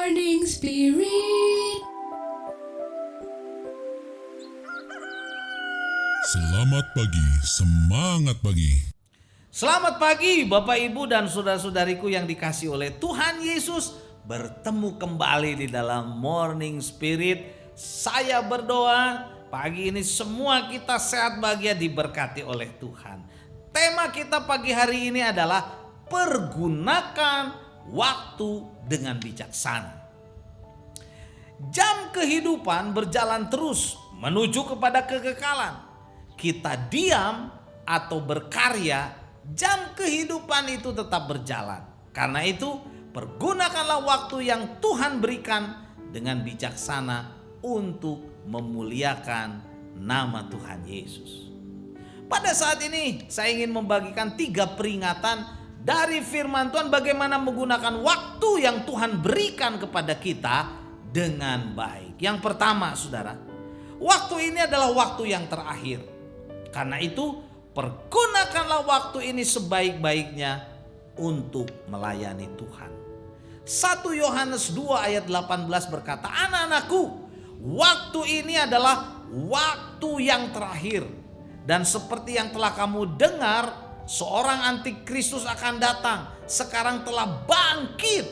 Morning Spirit. Selamat pagi, semangat pagi. Selamat pagi Bapak Ibu dan saudara-saudariku yang dikasihi oleh Tuhan Yesus. Bertemu kembali di dalam Morning Spirit. Saya berdoa pagi ini semua kita sehat bahagia diberkati oleh Tuhan. Tema kita pagi hari ini adalah pergunakan waktu dengan bijaksana. Jam kehidupan berjalan terus menuju kepada kekekalan. Kita diam atau berkarya, jam kehidupan itu tetap berjalan. Karena itu, pergunakanlah waktu yang Tuhan berikan dengan bijaksana untuk memuliakan nama Tuhan Yesus. Pada saat ini, saya ingin membagikan 3 peringatan dari firman Tuhan bagaimana menggunakan waktu yang Tuhan berikan kepada kita dengan baik. Yang pertama, saudara, waktu ini adalah waktu yang terakhir. Karena itu, pergunakanlah waktu ini sebaik-baiknya untuk melayani Tuhan. 1 Yohanes 2 ayat 18 berkata, "Anak-anakku, waktu ini adalah waktu yang terakhir. Dan seperti yang telah kamu dengar, seorang antikristus akan datang. Sekarang telah bangkit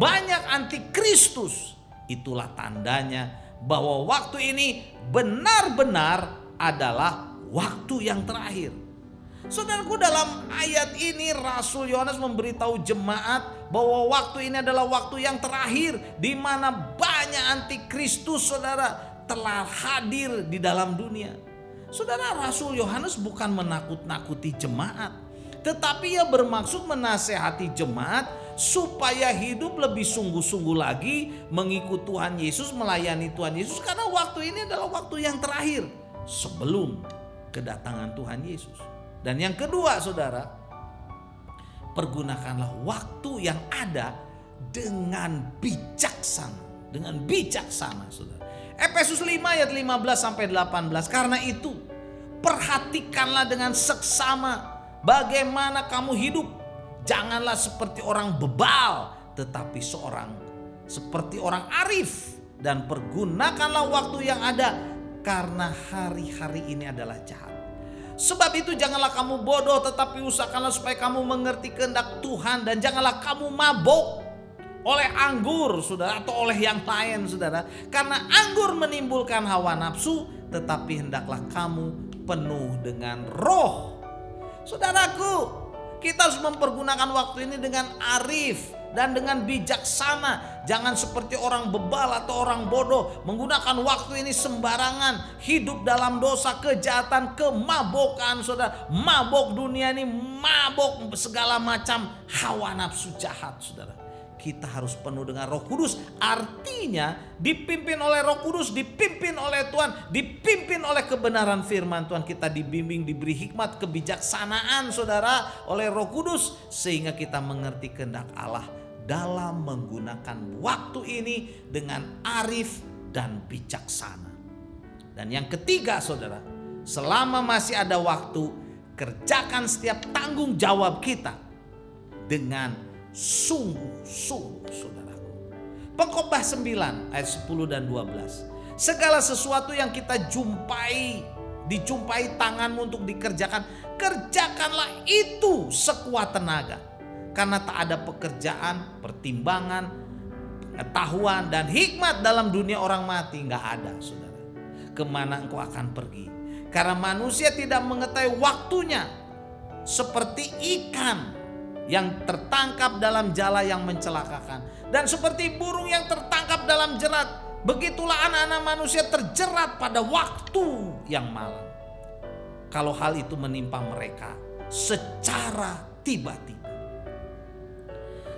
banyak antikristus. Itulah tandanya bahwa waktu ini benar-benar adalah waktu yang terakhir." Saudaraku, dalam ayat ini Rasul Yohanes memberitahu jemaat bahwa waktu ini adalah waktu yang terakhir, di mana banyak antikristus, saudara, telah hadir di dalam dunia. Saudara, Rasul Yohanes bukan menakut-nakuti jemaat, tetapi ia bermaksud menasehati jemaat supaya hidup lebih sungguh-sungguh lagi mengikut Tuhan Yesus, melayani Tuhan Yesus, karena waktu ini adalah waktu yang terakhir sebelum kedatangan Tuhan Yesus. Dan yang kedua, saudara, pergunakanlah waktu yang ada dengan bijaksana. Dengan bijaksana, saudara. Efesus 5 ayat 15 sampai 18. Karena itu, perhatikanlah dengan seksama bagaimana kamu hidup. Janganlah seperti orang bebal, tetapi seperti orang arif. Dan pergunakanlah waktu yang ada, karena hari-hari ini adalah jahat. Sebab itu janganlah kamu bodoh, tetapi usahakanlah supaya kamu mengerti kehendak Tuhan. Dan janganlah kamu mabuk oleh anggur, saudara, atau oleh yang lain, saudara. Karena anggur menimbulkan hawa nafsu, tetapi hendaklah kamu penuh dengan roh. Saudaraku, kita harus mempergunakan waktu ini dengan arif dan dengan bijaksana. Jangan seperti orang bebal atau orang bodoh, menggunakan waktu ini sembarangan, hidup dalam dosa, kejahatan, kemabukan, saudara. Mabuk dunia ini, mabuk segala macam hawa nafsu jahat, saudara. Kita harus penuh dengan Roh Kudus. Artinya dipimpin oleh Roh Kudus, dipimpin oleh Tuhan, dipimpin oleh kebenaran firman Tuhan. Kita dibimbing, diberi hikmat, kebijaksanaan, saudara, oleh Roh Kudus, sehingga kita mengerti kehendak Allah dalam menggunakan waktu ini dengan arif dan bijaksana. Dan yang ketiga, saudara, selama masih ada waktu, kerjakan setiap tanggung jawab kita dengan sungguh-sungguh, saudaraku. Pengkhotbah 9 ayat 10 dan 12. Segala sesuatu yang kita dijumpai tanganmu untuk dikerjakan, kerjakanlah itu sekuat tenaga. Karena tak ada pekerjaan, pertimbangan, pengetahuan, dan hikmat dalam dunia orang mati. Nggak ada, saudara. Kemana engkau akan pergi? Karena manusia tidak mengetahui waktunya. Seperti ikan yang tertangkap dalam jala yang mencelakakan, dan seperti burung yang tertangkap dalam jerat, begitulah anak-anak manusia terjerat pada waktu yang malam. Kalau hal itu menimpa mereka secara tiba-tiba.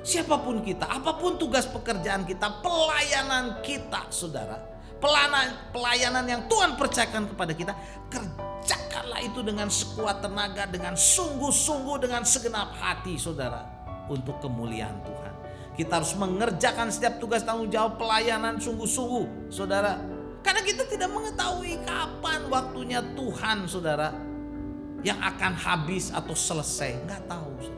Siapapun kita, apapun tugas pekerjaan kita, pelayanan kita, saudara, pelayanan yang Tuhan percayakan kepada kita, kerjakanlah itu dengan sekuat tenaga, dengan sungguh-sungguh, dengan segenap hati, saudara, untuk kemuliaan Tuhan. Kita harus mengerjakan setiap tugas tanggung jawab pelayanan sungguh-sungguh, saudara. Karena kita tidak mengetahui kapan waktunya Tuhan, saudara, yang akan habis atau selesai. Nggak tahu, saudara.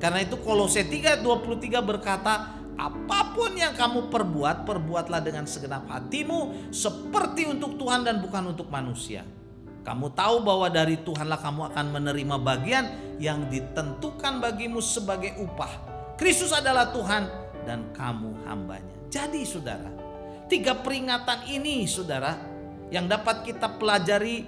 Karena itu Kolose 3:23 berkata, Apapun yang kamu perbuat, perbuatlah dengan segenap hatimu seperti untuk Tuhan dan bukan untuk manusia. Kamu tahu bahwa dari Tuhanlah kamu akan menerima bagian yang ditentukan bagimu sebagai upah. Kristus adalah Tuhan dan kamu hambanya. Jadi saudara, 3 peringatan ini saudara yang dapat kita pelajari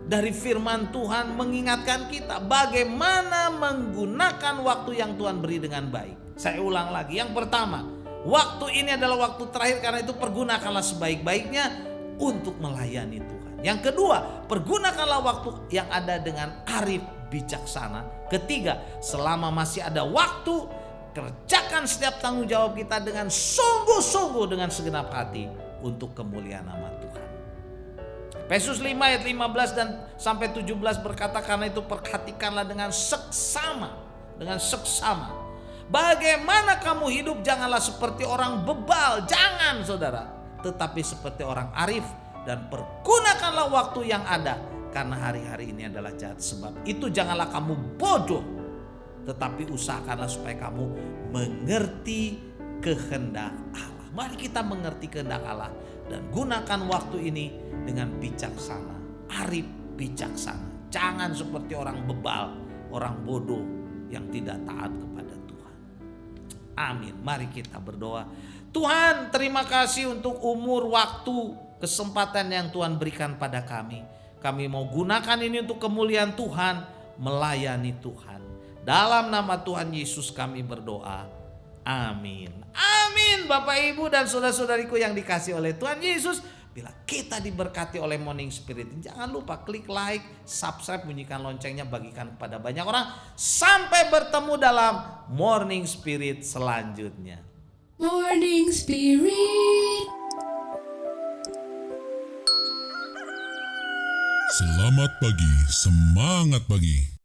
dari firman Tuhan mengingatkan kita bagaimana menggunakan waktu yang Tuhan beri dengan baik. Saya ulang lagi, yang pertama, waktu ini adalah waktu terakhir, karena itu pergunakanlah sebaik-baiknya untuk melayani Tuhan. Yang kedua, pergunakanlah waktu yang ada dengan arif bijaksana. Ketiga, selama masih ada waktu, kerjakan setiap tanggung jawab kita dengan sungguh-sungguh dengan segenap hati untuk kemuliaan nama Tuhan. Efesus 5 ayat 15 dan sampai 17 berkata, karena itu perhatikanlah dengan seksama. Bagaimana kamu hidup, janganlah seperti orang bebal, jangan saudara, tetapi seperti orang arif, dan pergunakanlah waktu yang ada, karena hari-hari ini adalah jahat. Sebab itu janganlah kamu bodoh, tetapi usahakanlah supaya kamu mengerti kehendak Allah. Mari kita mengerti kehendak Allah dan gunakan waktu ini dengan bijaksana, arif bijaksana. Jangan seperti orang bebal, orang bodoh yang tidak taat kepada Tuhan. Amin. Mari kita berdoa. Tuhan, terima kasih untuk umur, waktu, kesempatan yang Tuhan berikan pada kami. Kami mau gunakan ini untuk kemuliaan Tuhan, melayani Tuhan. Dalam nama Tuhan Yesus kami berdoa. Amin. Amin. Bapak, Ibu, dan saudara-saudariku yang dikasihi oleh Tuhan Yesus. Bila kita diberkati oleh Morning Spirit, jangan lupa klik like, subscribe, bunyikan loncengnya, bagikan kepada banyak orang. Sampai bertemu dalam Morning Spirit selanjutnya. Morning Spirit. Selamat pagi, semangat pagi.